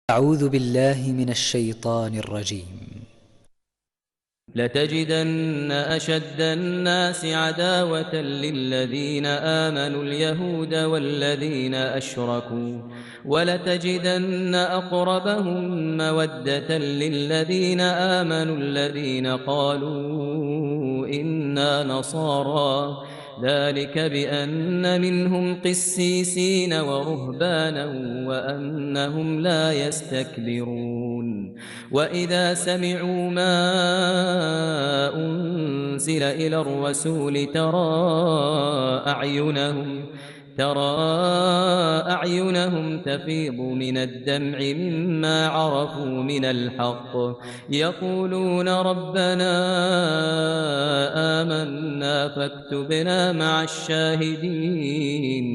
أعوذ بالله من الشيطان الرجيم. لتجدن أشد الناس عداوة للذين آمنوا اليهود والذين أشركوا ولتجدن أقربهم مودة للذين آمنوا الذين قالوا إنا نصارى ذلك بأن منهم قسيسين ورهبانا وأنهم لا يستكبرون وإذا سمعوا ما أنزل إلى الرسول ترى أعينهم تفيض من الدمع مما عرفوا من الحق يقولون ربنا آمنا فاكتبنا مع الشاهدين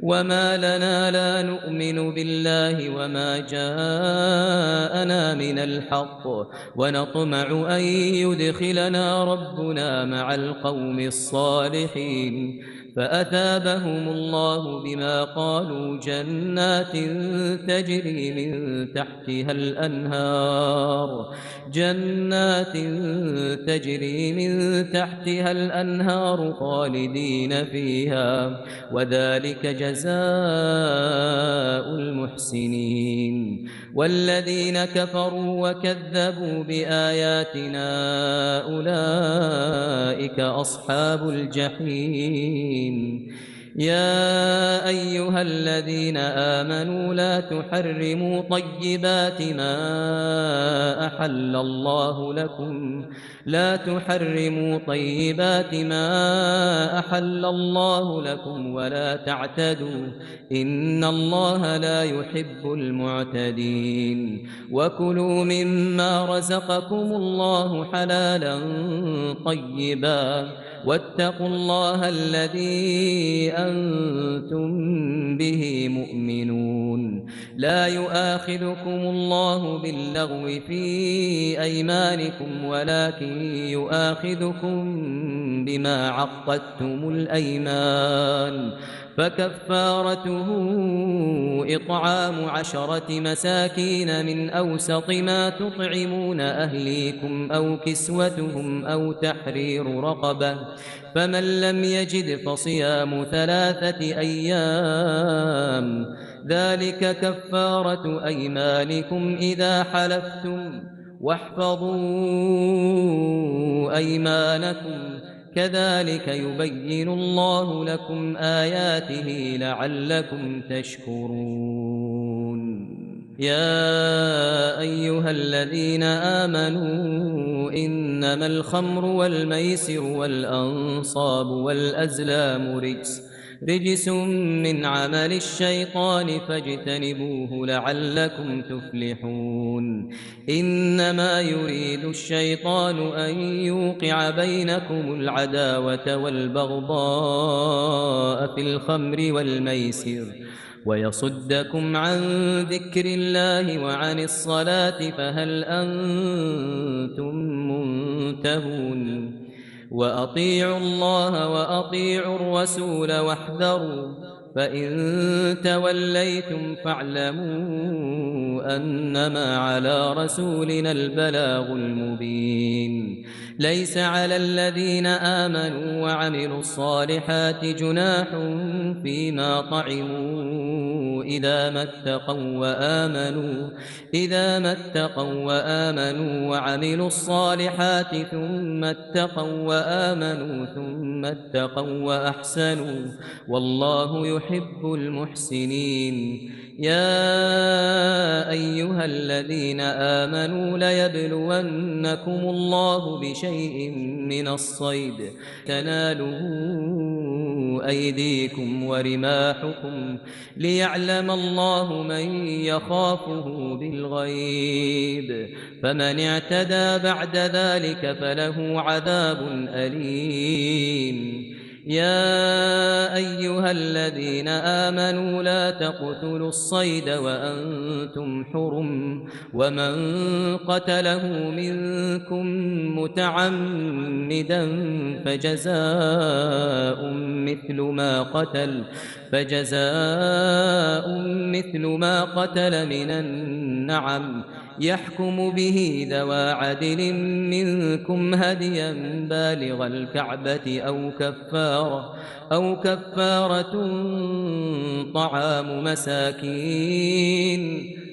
وما لنا لا نؤمن بالله وما جاءنا من الحق ونطمع أن يدخلنا ربنا مع القوم الصالحين فأثابهم الله بما قالوا جنات تجري من تحتها الأنهار خالدين فيها وذلك جزاء المحسنين والذين كفروا وكذبوا بآياتنا أولئك أصحاب الجحيم يا أيها الذين آمنوا لا تحرموا طيبات ما أحل الله لكم ولا تعتدوا إن الله لا يحب المعتدين وكلوا مما رزقكم الله حلالا طيبا واتقوا الله الذي أنتم به مؤمنون لا يؤاخذكم الله باللغو في أيمانكم ولكن يؤاخذكم بما عقدتم الأيمان فكفارته إطعام 10 مساكين من أوسط ما تطعمون أهليكم أو كسوتهم أو تحرير رقبة فمن لم يجد فصيام 3 أيام ذلك كفارة أيمانكم إذا حلفتم واحفظوا أيمانكم كذلك يبين الله لكم آياته لعلكم تشكرون يا أيها الذين آمنوا إنما الخمر والميسر والأنصاب والأزلام رجس من عمل الشيطان فاجتنبوه لعلكم تفلحون إنما يريد الشيطان أن يوقع بينكم العداوة والبغضاء في الخمر والميسر ويصدكم عن ذكر الله وعن الصلاة فهل أنتم منتهون وأطيعوا الله وأطيعوا الرسول واحذروا فإن توليتم فاعلموا أنما على رسولنا البلاغ المبين ليس على الذين آمنوا وعملوا الصالحات جناح فيما طعموا إذا ما اتقوا وآمنوا وعملوا الصالحات ثم اتقوا وأحسنوا والله يحب المحسنين يا أيها الذين آمنوا ليبلونكم الله بشيء من الصيد تناله أيديكم ورماحكم ليعلم الله من يخافه بالغيب فمن اعتدى بعد ذلك فله عذاب أليم يا أيها الذين آمنوا لا تقتلوا الصيد وأنتم حرم ومن قتله منكم متعمدا فجزاء مثل ما قتل من النعم يحكم به ذوى عدل منكم هديا بالغ الكعبة أو كفارة طعام مساكين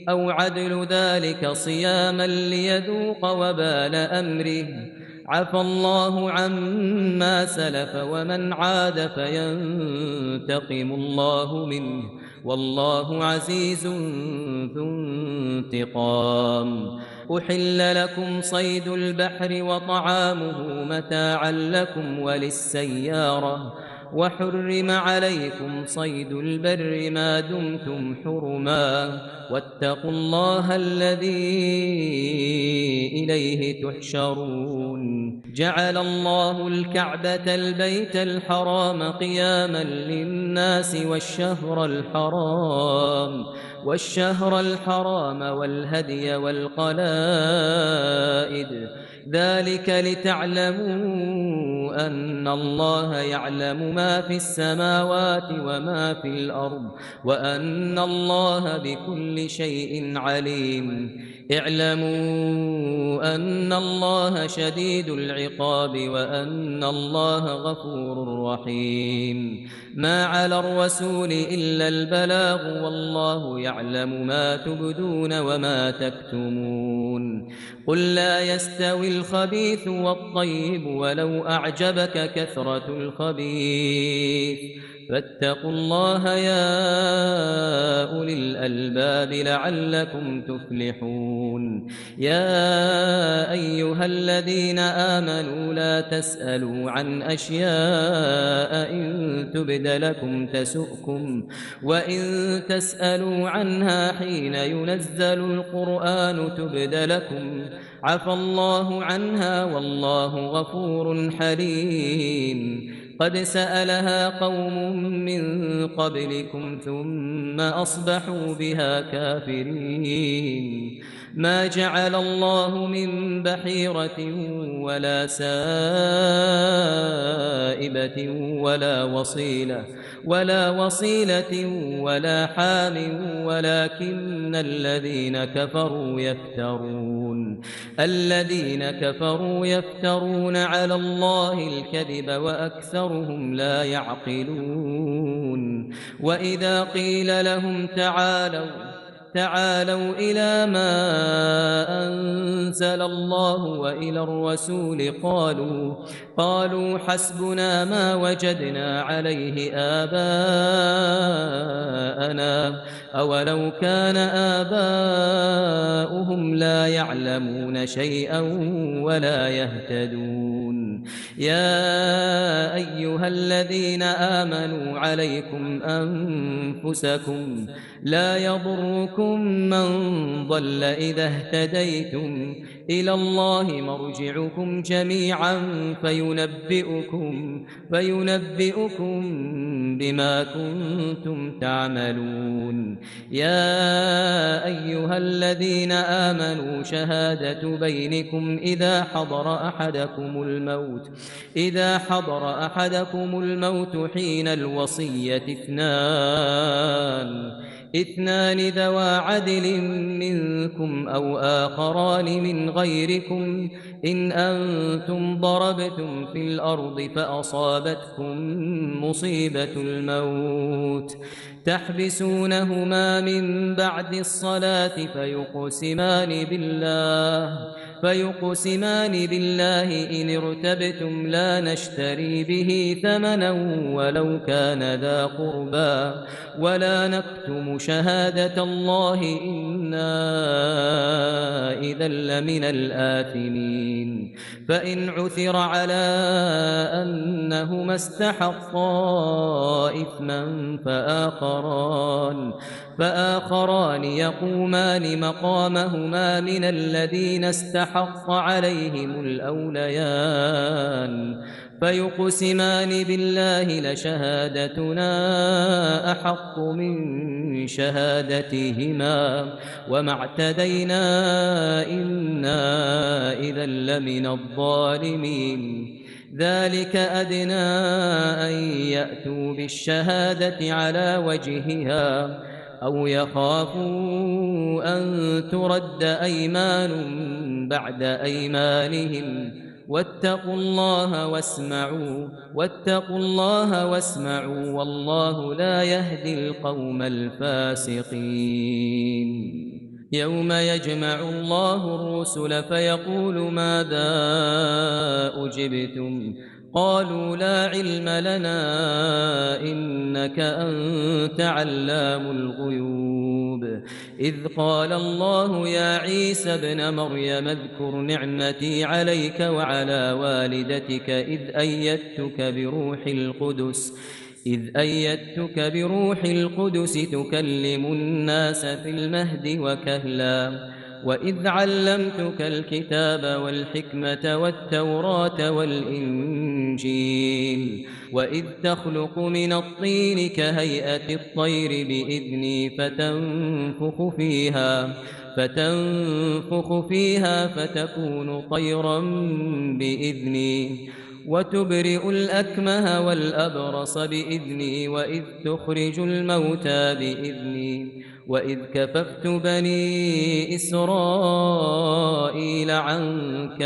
أو عدل ذلك صياما ليذوق وبال أمره عفى الله عما سلف ومن عاد فينتقم الله منه والله عزيز ذو انتقام. أحل لكم صيد البحر وطعامه متاعا لكم وللسيارة وحرم عليكم صيد البر ما دمتم حرما واتقوا الله الذي إليه تحشرون. جعل الله الكعبة البيت الحرام قياما للناس والشهر الحرام والهدي والقلائد ذلك لتعلموا أن الله يعلم ما في السماوات وما في الأرض وأن الله بكل شيء عليم. اعلموا أن الله شديد العقاب وأن الله غفور رحيم. ما على الرسول إلا البلاغ والله يعلم ما تبدون وما تكتمون. قل لا يستوي الخبيث والطيب ولو أعجبك كثرة الخبيث فاتقوا الله يا أولي الألباب لعلكم تفلحون. يا أيها الذين آمنوا لا تسألوا عن أشياء إن تبد لكم تسؤكم وإن تسألوا عنها حين ينزل القرآن تبد لكم عفى الله عنها والله غفور حليم. قد سألها قوم من قبلكم ثم أصبحوا بها كافرين. ما جعل الله من بحيرة ولا سائبة ولا وصيلة ولا حام ولكن الذين كفروا يفترون على الله الكذب وأكثرهم لا يعقلون. وإذا قيل لهم تعالوا إلى ما أنزل الله وإلى الرسول قالوا حسبنا ما وجدنا عليه آباءنا أولو كان آباؤهم لا يعلمون شيئا ولا يهتدون. يا أيها الذين آمنوا عليكم أنفسكم لا يضركم من ضل إذا اهتديتم إلى الله مرجعكم جميعا فينبئكم بما كنتم تعملون. يا أيها الذين آمنوا شهادة بينكم إذا حضر أحدكم الموت حين الوصية اثنان ذوى عدل منكم أو آخران من غيركم إن أنتم ضربتم في الأرض فأصابتكم مصيبة الموت تحبسونهما من بعد الصلاة فيقسمان بالله إن ارتبتم لا نشتري به ثمنا ولو كان ذا قربى ولا نكتم شهادة الله إنا إذا لمن الآثمين. فإن عثر على أنهما استحقا إثما فآخران يقومان مقامهما من الذين استحق عليهم الأوليان فيقسمان بالله لشهادتنا أحق من شهادتهما وما اعتدينا إنا إذا لمن الظالمين. ذلك أدنى أن يأتوا بالشهادة على وجهها أو يخافوا أن ترد أيمان بعد أيمانهم واتقوا الله واسمعوا والله لا يهدي القوم الفاسقين يوم يجمع الله الرسل فيقول ماذا أجبتم قالوا لا علم لنا إنك أنت علام الغيوب إذ قال الله يا عيسى ابن مريم اذكر نعمتي عليك وعلى والدتك إذ أيدتك بروح القدس تكلم الناس في المهد وكهلا وإذ علمتك الكتاب والحكمة والتوراة والإنجيل وإذ تخلق من الطين كهيئة الطير بإذني فتنفخ فيها فتكون طيرا بإذني وتبرئ الأكمه والأبرص بإذني وإذ تخرج الموتى بإذني وإذ كففت بني إسرائيل عنك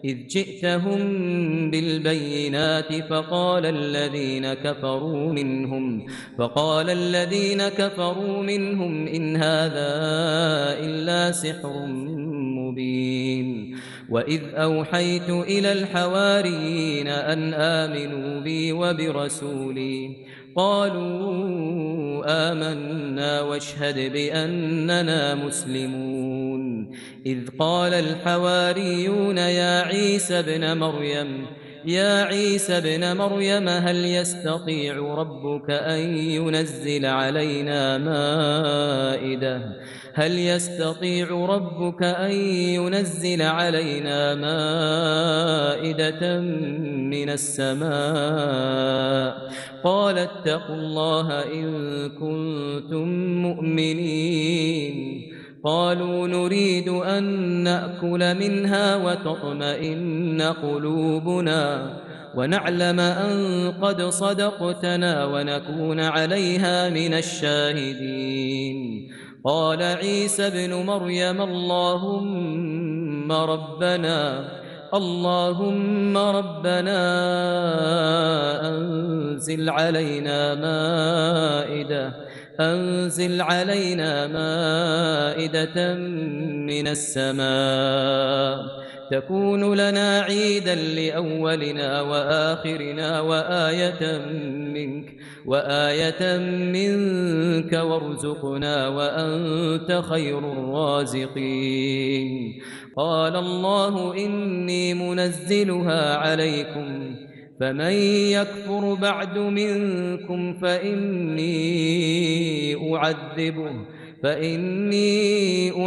إذ جئتهم بالبينات فقال الذين كفروا منهم إن هذا إلا سحر مبين وإذ أوحيت إلى الحواريين أن آمنوا بي وبرسولي قالوا آمنا واشهد بأننا مسلمون إذ قال الحواريون يا عيسى ابن مريم هل يستطيع ربك أن ينزل علينا مائدة من السماء قال اتقوا الله إن كنتم مؤمنين قالوا نريد أن نأكل منها وتطمئن قلوبنا ونعلم أن قد صدقتنا ونكون عليها من الشاهدين قال عيسى ابن مريم اللهم ربنا أنزل علينا مائدة من السماء تكون لنا عيدا لأولنا وآخرنا وآية منك وارزقنا وأنت خير الرازقين قال الله إني منزلها عليكم فمن يكفر بعد منكم فإني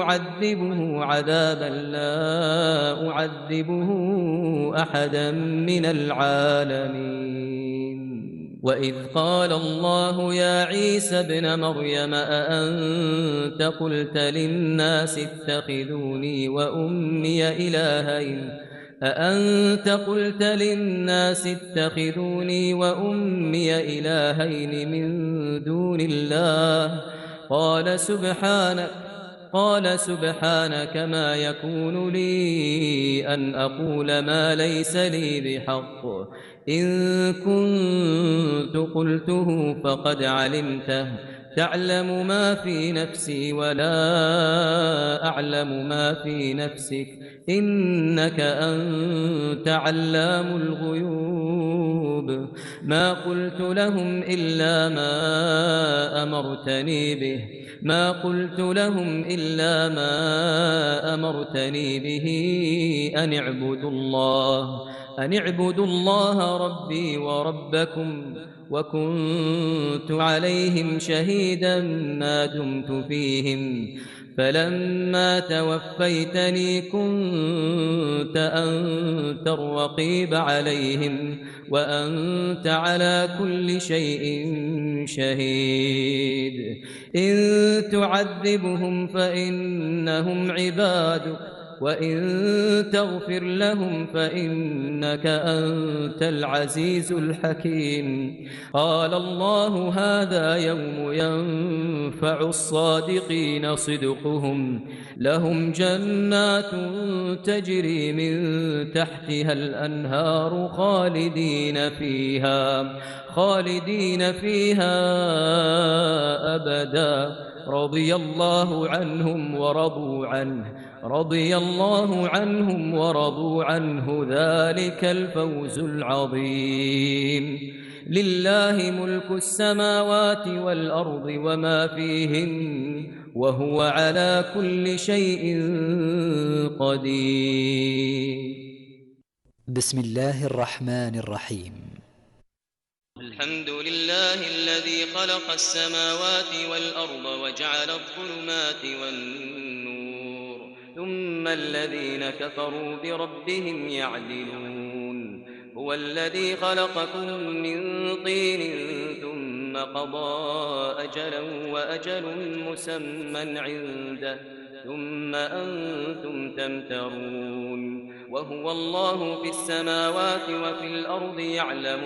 أعذبه عذابا لا أعذبه أحدا من العالمين وإذ قال الله يا عيسى ابن مريم أأنت قلت للناس اتخذوني وأمي إلهين من دون الله قال سبحانك ما يكون لي أن أقول ما ليس لي بحق إن كنت قلته فقد علمته تعلم ما في نفسي ولا أعلم ما في نفسك إنك أنت علام الغيوب ما قلت لهم إلا ما أمرتني به أن اعبدوا الله ربي وربكم وكنت عليهم شهيدا ما دمت فيهم فلما توفيتني كنت أنت الرقيب عليهم وأنت على كل شيء شهيد إن تعذبهم فإنهم عبادك وإن تغفر لهم فإنك أنت العزيز الحكيم. قال الله هذا يوم ينفع الصادقين صدقهم، لهم جنات تجري من تحتها الأنهار خالدين فيها أبدا، رضي الله عنهم ورضوا عنه، ذلك الفوز العظيم. لله ملك السماوات والأرض وما فيهن، وهو على كل شيء قدير. بسم الله الرحمن الرحيم. الحمد لله الذي خلق السماوات والأرض وجعل الظلمات والنور، ثم الذين كفروا بربهم يعدلون. هو الذي خلقكم من طين ثم قضى أجلا وأجل مسمى عنده، ثم أنتم تمترون. وهو الله في السماوات وفي الأرض يعلم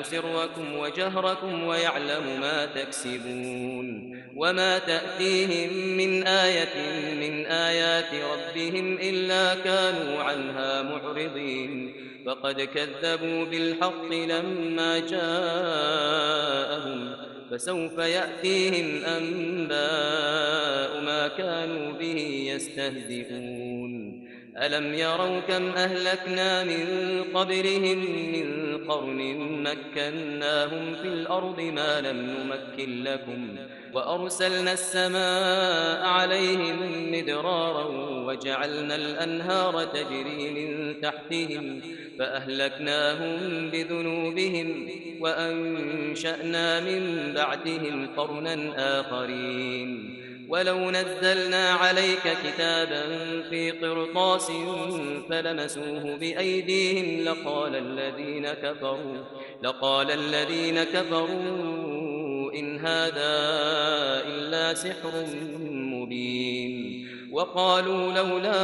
سركم وجهركم ويعلم ما تكسبون. وما تأتيهم من آية من آيات ربهم إلا كانوا عنها معرضين، فقد كذبوا بالحق لما جاءهم، فسوف يأتيهم أنباء ما كانوا به يستهزئون. ألم يروا كم أهلكنا من قبلهم من قرن مكناهم في الأرض ما لم نمكن لكم، وأرسلنا السماء عليهم مدرارا وجعلنا الأنهار تجري من تحتهم فأهلكناهم بذنوبهم وأنشأنا من بعدهم قرنا آخرين. ولو نزلنا عليك كتابا في قرطاس فلمسوه بأيديهم لقال الذين كفروا إن هذا إلا سحر مبين. وقالوا لولا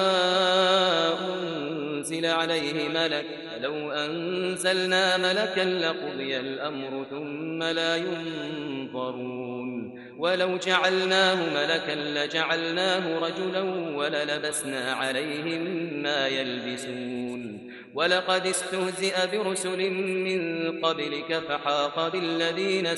أنزل عليه ملك، لو أنزلنا ملكا لقضي الأمر ثم لا ينظرون. ولو جعلناه ملكا لجعلناه رجلا وللبسنا عليهم ما يلبسون. ولقد استهزئ برسل من قبلك فحاق بالذين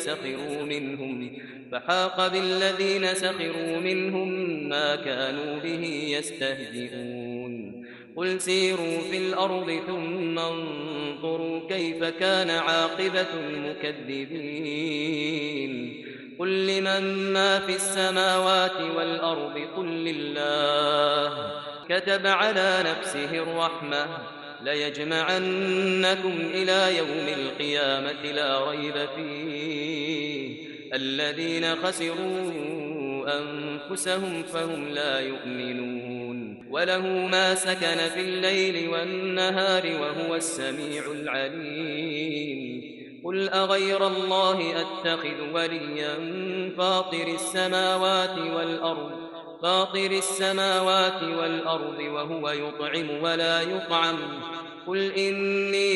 سخروا منهم ما كانوا به يستهزئون. قل سيروا في الأرض ثم انظروا كيف كان عاقبة المكذبين. قل لمن ما في السماوات والأرض قل لله، كتب على نفسه الرحمة ليجمعنكم إلى يوم القيامة لا ريب فيه، الذين خسروا أنفسهم فهم لا يؤمنون. وله ما سكن في الليل والنهار وهو السميع العليم. قل أغير الله أتخذ وليا فاطر السماوات والأرض وهو يطعم ولا يطعم. قل إني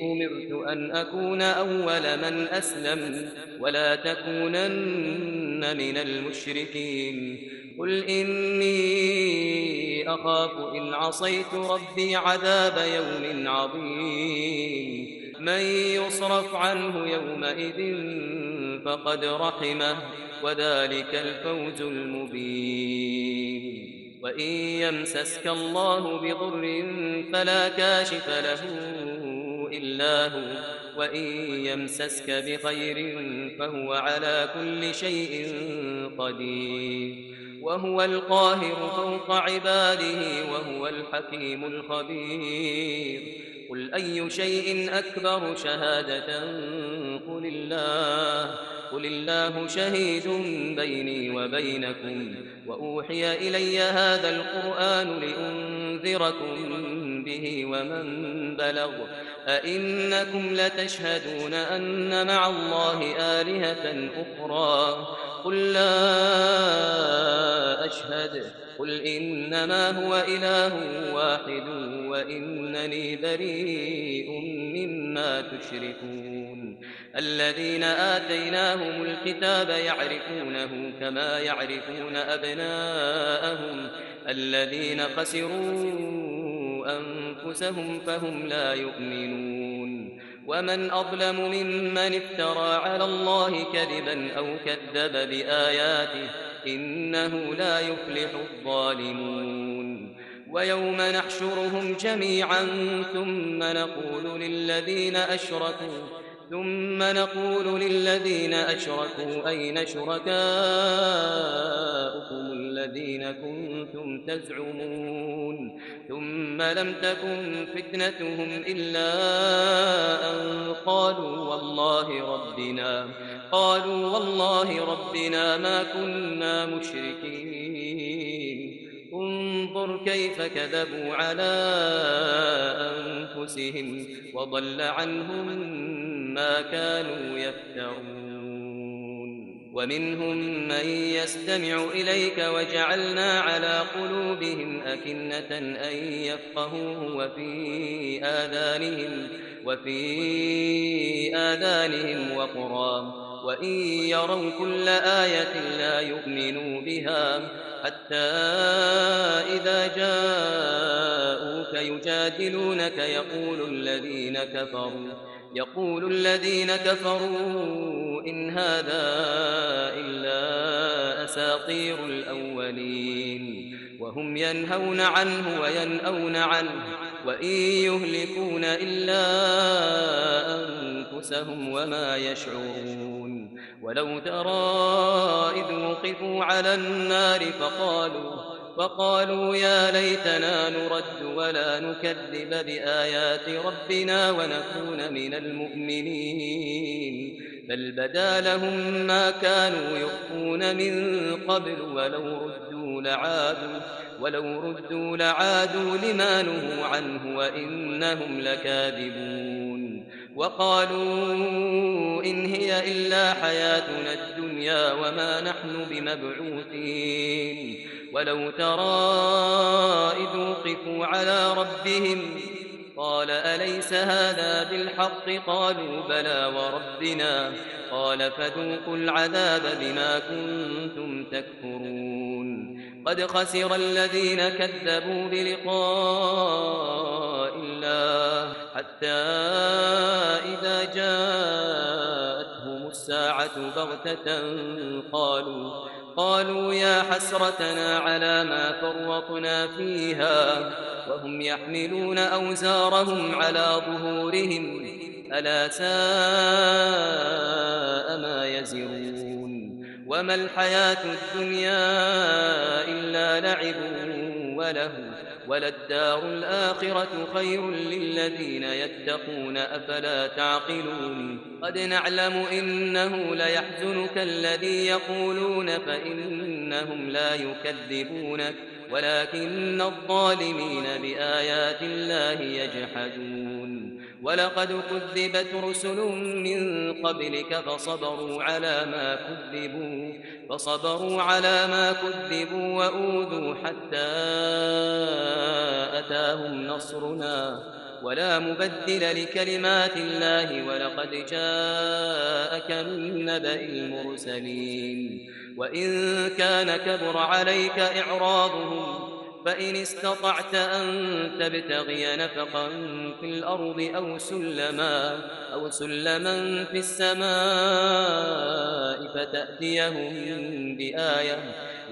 أمرت أن أكون أول من أسلم ولا تكونن من المشركين. قل إني أخاف إن عصيت ربي عذاب يوم عظيم. من يصرف عنه يومئذ فقد رحمه، وذلك الفوز المبين. وإن يمسسك الله بضر فلا كاشف له إلا هو، وإن يمسسك بخير فهو على كل شيء قدير. وهو القاهر فوق عباده وهو الحكيم الخبير. قل أي شيء أكبر شهادة قل الله شهيد بيني وبينكم. وأوحي إلي هذا القرآن لأنذركم به ومن بلغ. أئنكم لتشهدون أن مع الله آلهة أخرى؟ قل لا قل إنما هو إله واحد وإنني بريء مما تشركون الذين آتيناهم الكتاب يعرفونه كما يعرفون أبناءهم الذين خسروا أنفسهم فهم لا يؤمنون ومن أظلم ممن افترى على الله كذبا أو كذب بآياته إنه لا يفلح الظالمون ويوم نحشرهم جميعا ثم نقول للذين أشركوا أين شركاؤكم الذين كنتم تزعمون ثم لم تكن فتنتهم إلا أن قالوا والله ربنا ما كنا مشركين انظر كيف كذبوا على أنفسهم وضل عنهم ما كانوا يفترون ومنهم من يستمع إليك وجعلنا على قلوبهم أكنة أن يفقهوه وفي آذانهم وقرا وإن يروا كل آية لا يؤمنوا بها حتى إذا جاءوك يجادلونك يقول الذين كفروا إن هذا إلا أساطير الأولين وهم ينهون عنه وينأون عنه وإن يهلكون إلا أنفسهم وما يشعرون ولو ترى إذ وقفوا على النار فقالوا يا ليتنا نرد ولا نكذب بآيات ربنا ونكون من المؤمنين بل بدا لهم ما كانوا يخفون من قبل ولو ردوا لعادوا لما نهوا عنه وإنهم لكاذبون وقالوا إن هي إلا حياتنا الدنيا وما نحن بمبعوثين ولو ترى إذ وقفوا على ربهم قال أليس هذا بالحق قالوا بلى وربنا قال فذوقوا العذاب بما كنتم تكفرون قد خسر الذين كذبوا بلقاء الله حتى إذا جاءتهم الساعة بغتة قالوا يا حسرتنا على ما فرطنا فيها وهم يحملون أوزارهم على ظهورهم ألا ساء ما يزرون وما الحياة الدنيا إلا لعب وله وللدار الآخرة خير للذين يتقون أفلا تعقلون قد نعلم إنه ليحزنك الذي يقولون فإنهم لا يكذبونك ولكن الظالمين بآيات الله يجحدون ولقد كذبت رسل من قبلك فصبروا على ما كذبوا وأوذوا حتى أتاهم نصرنا ولا مبدل لكلمات الله ولقد جاءك من نبأ المرسلين وإن كان كبر عليك إعراضهم فإن استطعت أن تبتغي نفقا في الأرض أو سلما في السماء فتأتيهم بآية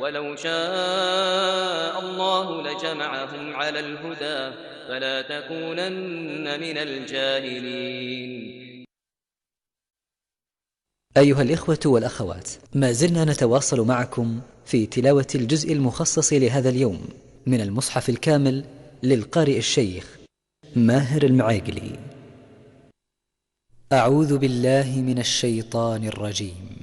ولو شاء الله لجمعهم على الهدى فلا تكونن من الجاهلين. أيها الإخوة والأخوات، ما زلنا نتواصل معكم في تلاوة الجزء المخصص لهذا اليوم من المصحف الكامل للقارئ الشيخ ماهر المعيقلي. أعوذ بالله من الشيطان الرجيم.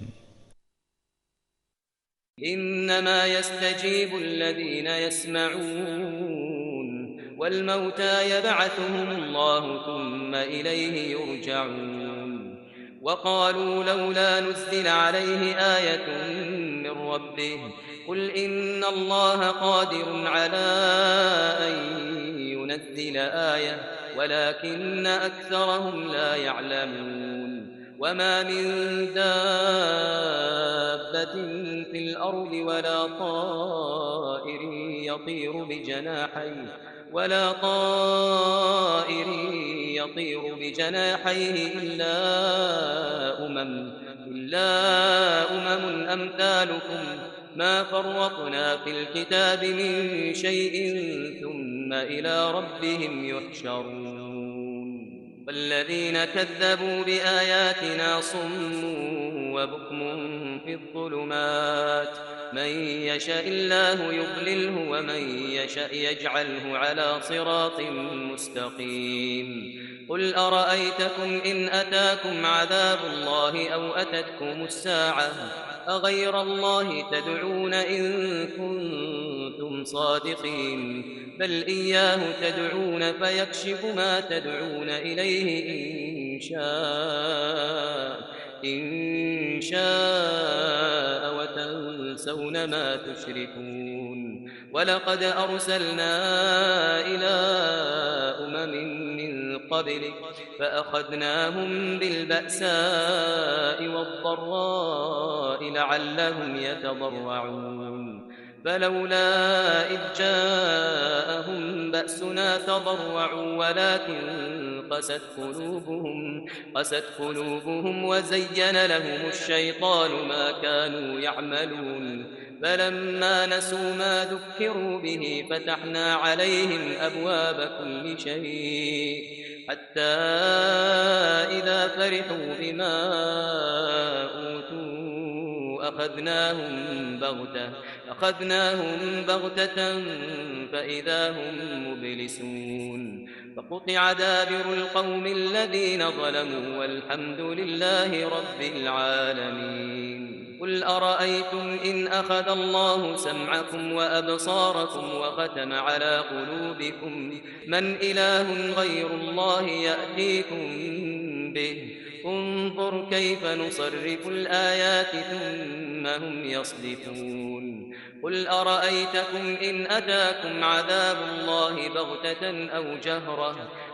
إنما يستجيب الذين يسمعون والموتى يبعثهم الله ثم إليه يرجعون وقالوا لولا نزل عليه آية من من ربه قل إن الله قادر على أن ينزل آية ولكن أكثرهم لا يعلمون وما من دابة في الأرض ولا طائر يطير بجناحيه إلا أمم أمثالكم ما فرطنا في الكتاب من شيء ثم إلى ربهم يحشرون والذين كذبوا بآياتنا صم وبكم في الظلمات من يشاء الله يضلله ومن يشاء يجعله على صراط مستقيم قل أرأيتكم إن أتاكم عذاب الله أو أتتكم الساعة أغير الله تدعون إن كنتم صادقين بل إياه تدعون فيكشف ما تدعون إليه إن شاء وتنسون ما تشركون ولقد أرسلنا إلى من قبلك فأخذناهم بالبأساء والضراء لعلهم يتضرعون فلولا إذ جاءهم بأسنا تضرعوا ولكن قست قلوبهم وزين لهم الشيطان ما كانوا يعملون فلما نسوا ما ذكروا به فتحنا عليهم أبواب كل شيء حتى إذا فرحوا بما أوتوا أخذناهم بغتة فإذا هم مبلسون فقطع دابر القوم الذين ظلموا والحمد لله رب العالمين قل أرأيتم إن أخذ الله سمعكم وأبصاركم وختم على قلوبكم من إله غير الله يأتيكم به انظر كيف نصرف الآيات ثم هم يصدفون قل أرأيتكم إن أتاكم عذاب الله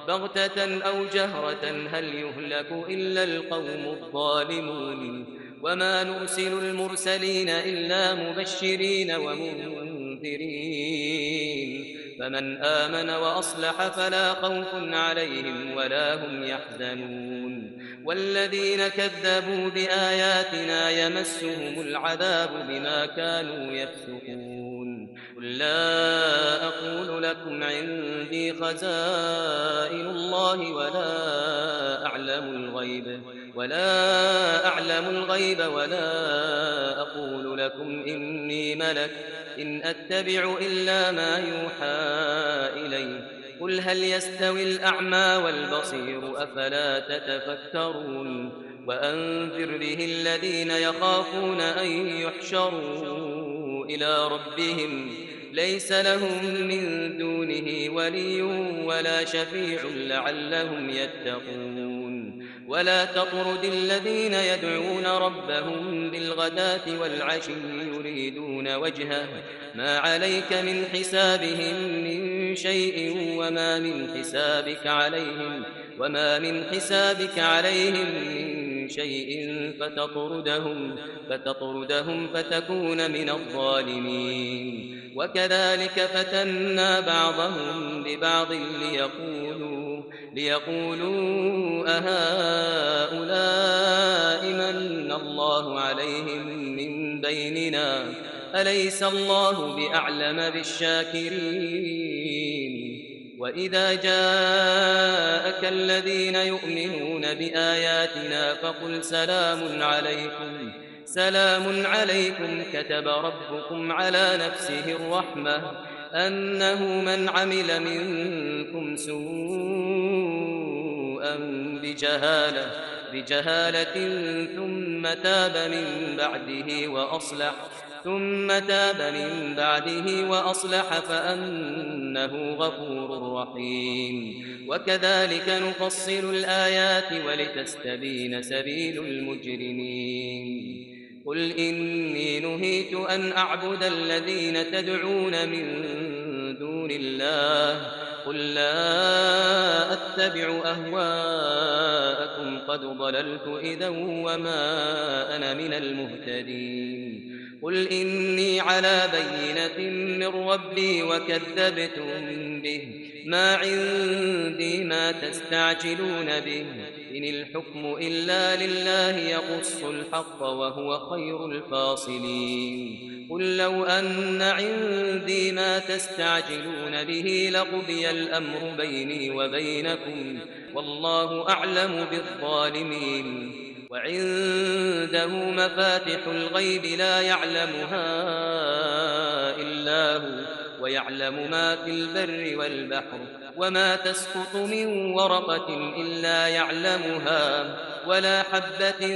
بغتة أو جهرة هل يهلك إلا القوم الظالمون وما نرسل المرسلين إلا مبشرين ومنذرين فمن آمن وأصلح فلا خوف عليهم ولا هم يحزنون والذين كذبوا بآياتنا يمسهم العذاب بما كانوا يفسقون قل لا أقول لكم عندي خزائن الله ولا أعلم الغيب ولا أقول لكم إني ملك إن أتبع إلا ما يوحى إلي قل هل يستوي الأعمى والبصير أفلا تتفكرون وأنذر به الذين يخافون أن يحشروا إلى ربهم ليس لهم من دونه ولي ولا شفيع لعلهم يتقون ولا تطرد الذين يدعون ربهم بالغداة والعشي يريدون وجهه ما عليك من حسابهم من شيء وما من حسابك عليهم من شيء فتطردهم فتكون من الظالمين وكذلك فتنا بعضهم ببعض ليقولوا أهؤلاء من الله عليهم من بيننا أليس الله بأعلم بالشاكرين وإذا جاءك الذين يؤمنون بآياتنا فقل سلام عليكم كتب ربكم على نفسه الرحمة أنه من عمل منكم سوءا بجهالة ثم تاب من بعده وأصلح فأنه غفور رحيم وكذلك نفصل الآيات ولتستبين سبيل المجرمين قل إني نهيت أن أعبد الذين تدعون من دون الله قل لا أتبع أهواءكم قد ضللت إذا وما أنا من المهتدين قل إني على بينة من ربي وكذبتم به ما عندي ما تستعجلون به إن الحكم إلا لله يقص الحق وهو خير الفاصلين قل لو أن عندي ما تستعجلون به لقضي الأمر بيني وبينكم والله أعلم بالظالمين وعنده مفاتح الغيب لا يعلمها إلا هو ويعلم ما في البر والبحر وما تسقط من ورقة إلا يعلمها ولا حبة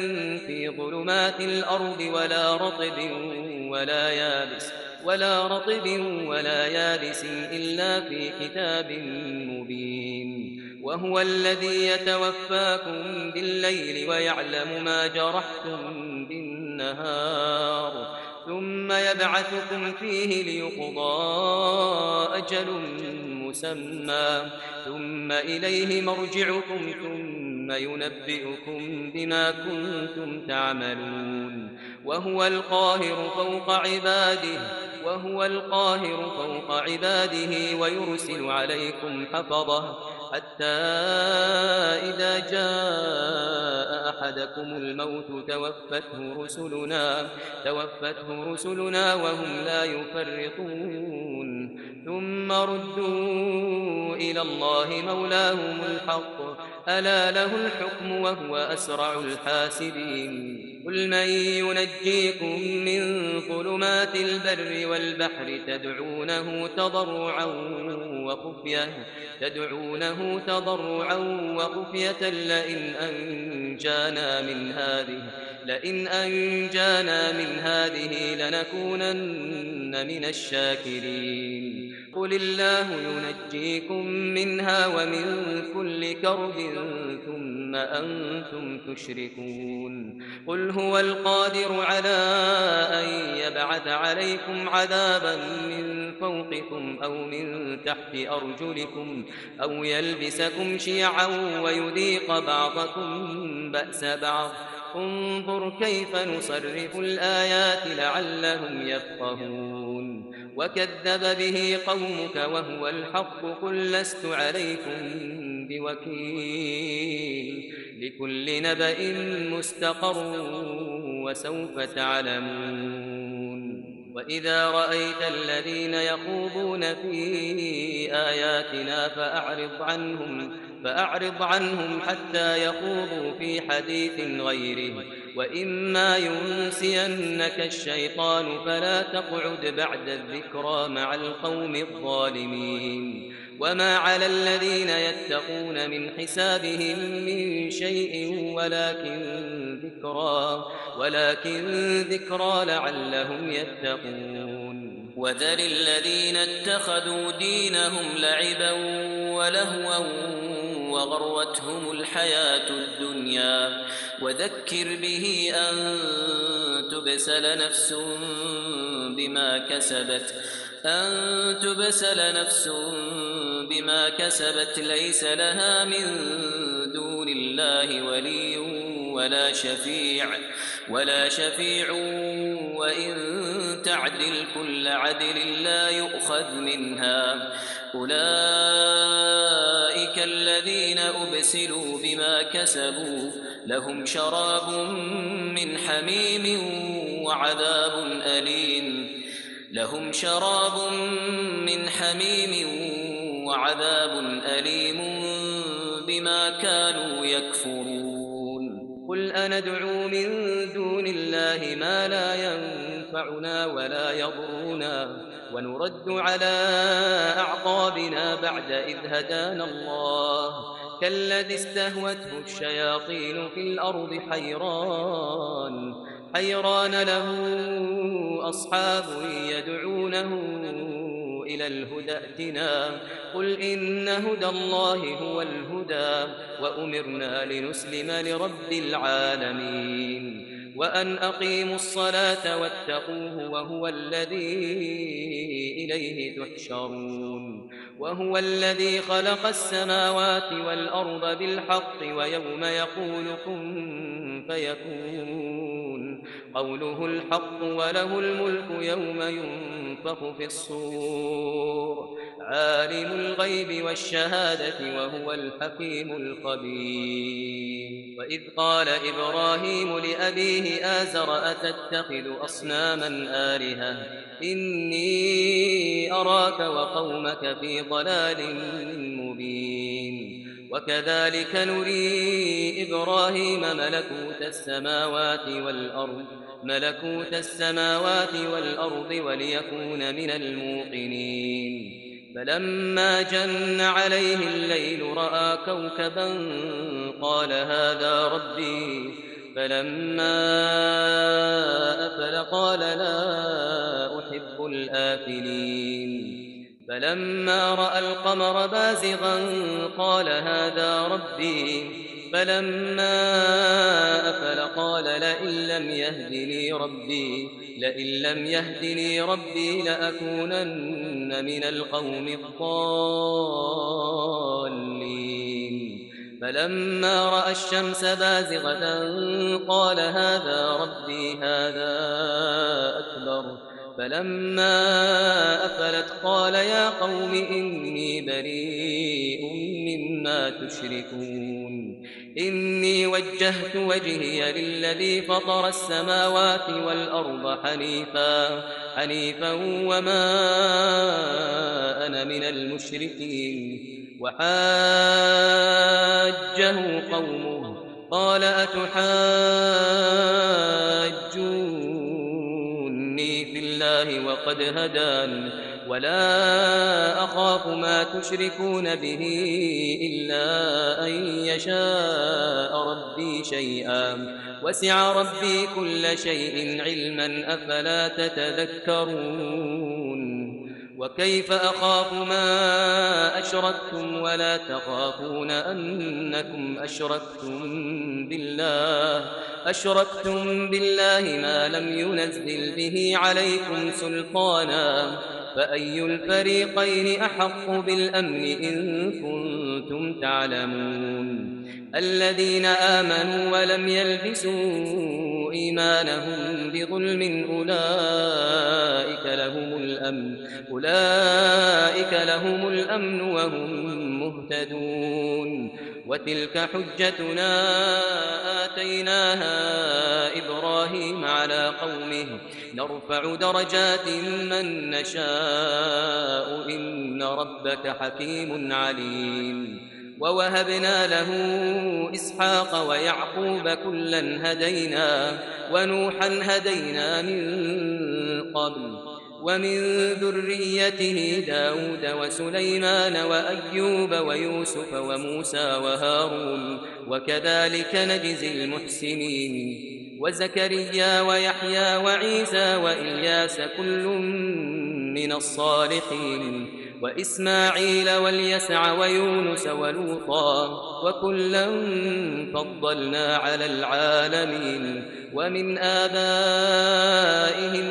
في ظلمات الأرض ولا رطب ولا يابس إلا في كتاب مبين وهو الذي يتوفاكم بالليل ويعلم ما جرحتم بالنهار ثم يبعثكم فيه ليقضى أجل مسمى ثم إليه مرجعكم ثم ينبئكم بما كنتم تعملون وهو القاهر فوق عباده ويرسل عليكم حفظه حتى إذا جاء أحدكم الموت توفته رسلنا وهم لا يفرطون ثم ردوا إلى الله مولاهم الحق ألا له الحكم وهو أسرع الحاسبين قل من ينجيكم من ظلمات البر والبحر تدعونه تضرعا وخفية لئن أنجانا من هذه لنكونن من الشاكرين قل الله ينجيكم منها ومن كل كرب ثم أنتم تشركون قل هو القادر على أن يبعث عليكم عذابا من فوقكم أو من تحت أرجلكم أو يلبسكم شيعا ويذيق بعضكم بأس بعض انظر كيف نصرف الآيات لعلهم يفقهون وكذب به قومك وهو الحق قل لست عليكم بوكيل لكل نبأ مستقر وسوف تعلمون وإذا رأيت الذين يخوضون في آياتنا فأعرض عنهم حتى يخوضوا في حديث غيره وإما ينسينك الشيطان فلا تقعد بعد الذكرى مع القوم الظالمين وما على الذين يتقون من حسابهم من شيء ولكن ذكرى لعلهم يتقون وذر الذين اتخذوا دينهم لعبا ولهوا وغرتهم الحياة الدنيا وذكر به أن تبسل نفس بما كسبت ليس لها من دون الله ولي ولا شفيع وإن تعدل كل عدل لا يؤخذ منها أولئك الذين أبسلوا بما كسبوا لهم شراب من حميم وعذاب أليم بما كانوا يكفرون قل أندعو من دون الله ما لا ينفعنا ولا يضرنا ونرد على أعقابنا بعد إذ هدانا الله كالذي استهوته الشياطين في الأرض حيران له أصحاب يدعونه إلى الهدى ائتنا قل إن هدى الله هو الهدى وأمرنا لنسلم لرب العالمين وأن أقيموا الصلاة واتقوه وهو الذي إليه تحشرون وهو الذي خلق السماوات والأرض بالحق ويوم يقول كن فيكون قوله الحق وله الملك يوم ينفخ في الصور عالم الغيب والشهادة وهو الحكيم الخبير وإذ قال إبراهيم لأبيه آزر أتتخذ أصناما آلهة إني أراك وقومك في ضلال مبين وكذلك نري إبراهيم ملكوت السماوات والأرض وليكون من الموقنين فلما جن عليه الليل رأى كوكبا قال هذا ربي فلما أفل قال لا أحب الآفلين فلما رأى القمر بازغا قال هذا ربي فلما أفل قال لئن لم يهدني ربي لأكونن من القوم الضالين فلما رأى الشمس بازغة قال هذا ربي هذا أكبر فلما أفلت قال يا قوم إني بريء مما تشركون إني وجهت وجهي للذي فطر السماوات والأرض حنيفا وما أنا من المشركين وحاجه قومه قال أتحاجوني في الله وقد هدان ولا أخاف ما تشركون به إلا أن يشاء ربي شيئا وسع ربي كل شيء علما أفلا تتذكرون وكيف أخاف ما أشركتم ولا تخافون أنكم أشركتم بالله ما لم ينزل به عليكم سلطانا فأي الفريقين أحق بالأمن إن كنتم تعلمون الذين آمنوا ولم يلبسوا إيمانهم بظلم أولئك لهم الأمن وهم مهتدون وتلك حجتنا آتيناها إبراهيم على قومه نرفع درجات من نشاء إن ربك حكيم عليم ووهبنا له إسحاق ويعقوب كلا هدينا ونوحا هدينا من قبل ومن ذريته داود وسليمان وأيوب ويوسف وموسى وهارون وكذلك نجزي المحسنين وزكريا ويحيى وعيسى وإلياس كل من الصالحين وإسماعيل واليسع ويونس ولوطا وكلا فضلنا على العالمين ومن آبائهم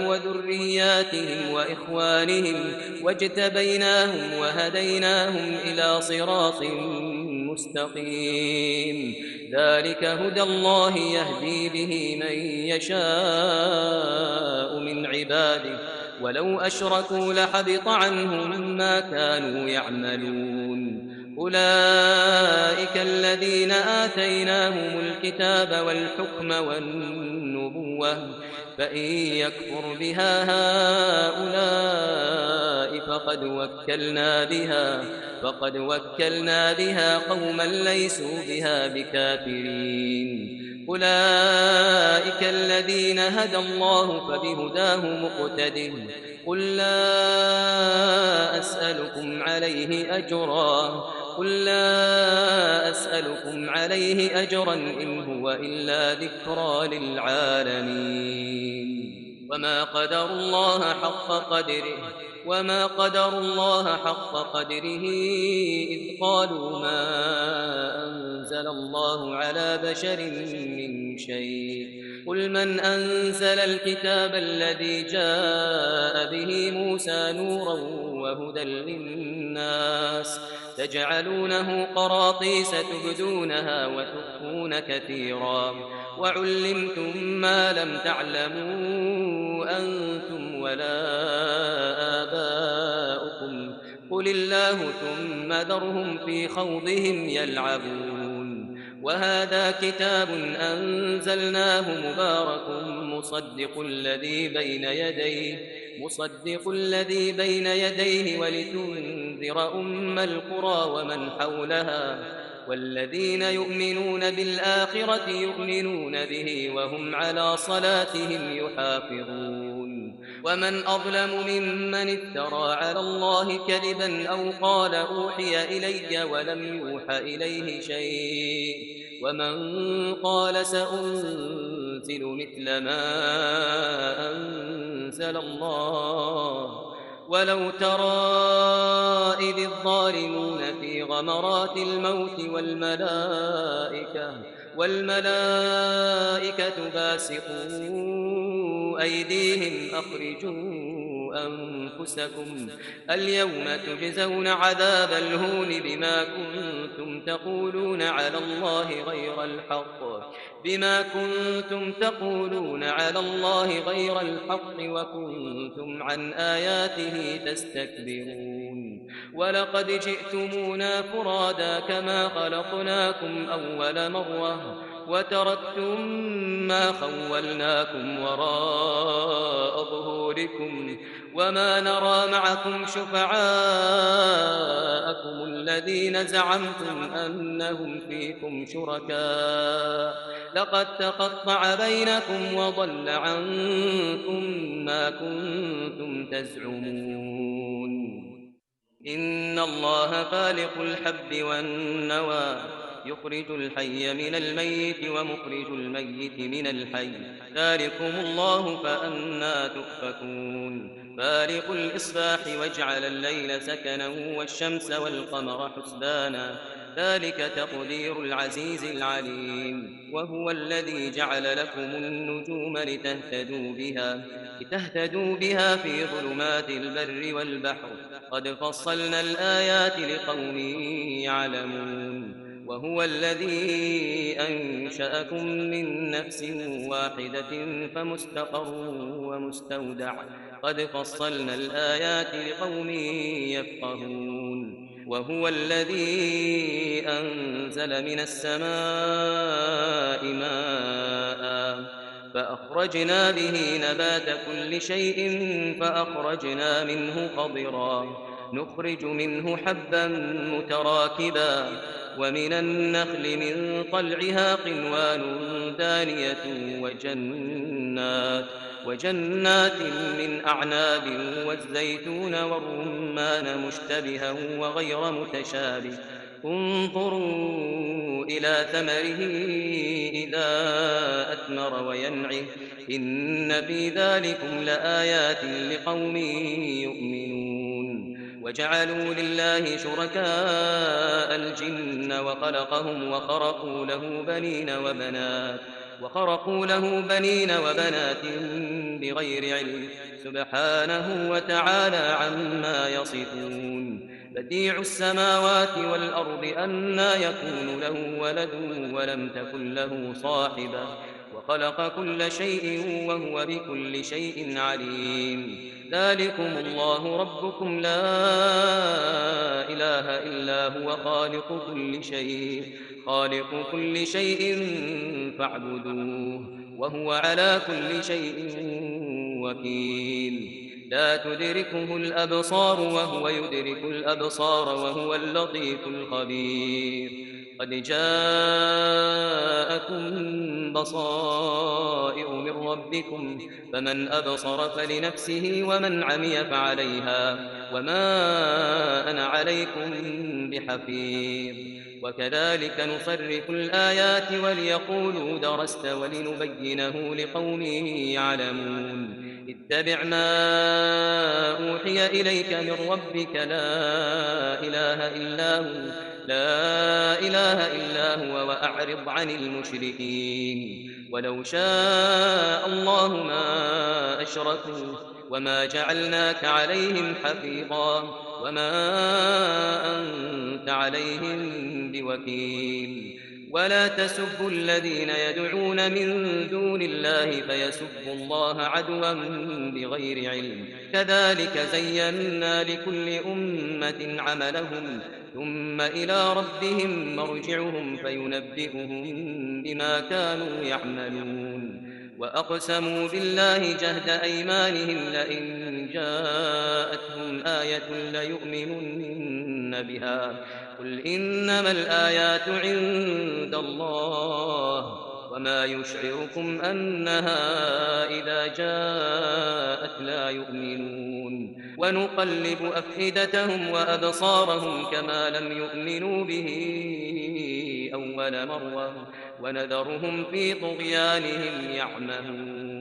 وذرياتهم وإخوانهم واجتبيناهم وهديناهم إلى صراط مستقيم ذلك هدى الله يهدي به من يشاء من عباده ولو أشركوا لحبط عنهم ما كانوا يعملون أولئك الذين آتيناهم الكتاب والحكم والنبوة فإن يكفر بها هؤلاء فقد وكلنا بها قوما ليسوا بها بكافرين أولئك الذين هدى الله فبهداه مقتده قل لا أسألكم عليه أجرا إن هو إلا ذكرى للعالمين وما قدروا الله حق قدره إذ قالوا ما أنزل الله على بشر من شيء. قل من أنزل الكتاب الذي جاء به موسى نورا وهدى للناس تجعلونه قراطيس تبدونها وتخفون كثيرا وعلمتم ما لم تعلموا أنتم ولا آباؤكم قل الله ثم ذرهم في خوضهم يلعبون. وهذا كتاب أنزلناه مبارك مصدق الذي بين يديه ولتنذر أم القرى ومن حولها والذين يؤمنون بالآخرة يؤمنون به وهم على صلاتهم يحافظون. ومن أظلم ممن افترى على الله كذبا أو قال أوحي إلي ولم يوح إليه شيء ومن قال سأنزل مثل ما أنزل الله. ولو ترى إذ الظالمون في غمرات الموت والملائكة باسطوا أيديهم أخرجوا أنفسكم اليوم تجزون عذاب الهون بما كنتم تقولون على الله غير الحق وكنتم عن آياته تستكبرون. ولقد جئتمونا فرادا كما خلقناكم أول مرة وتركتم ما خولناكم وراء ظهوركم وما نرى معكم شفعاءكم الذين زعمتم أنهم فيكم شركاء لقد تقطع بينكم وضل عنكم ما كنتم تزعمون. إن الله فالق الحب والنوى يخرج الحي من الميت ومخرج الميت من الحي ذلكم الله فأنى تؤفكون. فالق الإصباح وجعل الليل سكنا والشمس والقمر حسبانا ذلك تقدير العزيز العليم. وهو الذي جعل لكم النجوم لتهتدوا بها في ظلمات البر والبحر قد فصلنا الآيات لقوم يعلمون. وهو الذي أنشأكم من نفس واحدة فمستقر ومستودع قد فصلنا الآيات لقوم يفقهون. وهو الذي أنزل من السماء ماء فأخرجنا به نبات كل شيء فأخرجنا منه خضرا نخرج منه حبا متراكبا ومن النخل من طلعها قنوان دانية وجنات من أعناب والزيتون والرمان مشتبها وغير متشابه انظروا إلى ثمره إذا أثمر وينعه إن في ذلكم لآيات لقوم يؤمنون. وجعلوا لله شركاء الجن وخلقهم وخرقوا له بنين وبنات بغير علم سبحانه وتعالى عما يصفون. بديع السماوات والأرض أنى يكون له ولد ولم تكن له صاحبة وخلق كل شيء وهو بكل شيء عليم. ذلكم الله ربكم لا إله إلا هو خالق كل شيء فاعبدوه وهو على كل شيء وكيل. لا تدركه الأبصار وهو يدرك الأبصار وهو اللطيف الخبير. قد جاءكم بصائر من ربكم فمن أبصر فلنفسه ومن عمي فعليها وما أنا عليكم بحفيظ. وكذلك نصرف الآيات وليقولوا درست ولنبينه لقوم يعلمون. اتبع ما أوحي إليك من ربك لا إله إلا هو لا إله إلا هو وأعرض عن المشركين ولو شاء الله ما أشركوا وما جعلناك عليهم حفيظا وما أنت عليهم بوكيل ولا تسبوا الذين يدعون من دون الله فيسبوا الله عدوا بغير علم كذلك زينا لكل أمة عملهم ثم إلى ربهم مرجعهم فينبئهم بما كانوا يعملون وأقسموا بالله جهد أيمانهم لئن جاءتهم آية ليؤمنن بها قل إنما الآيات عند الله وما يشعركم أنها إذا جاءت لا يؤمنون ونقلب أفئدتهم وأبصارهم كما لم يؤمنوا به أول مرة ونذرهم في طغيانهم يعمهون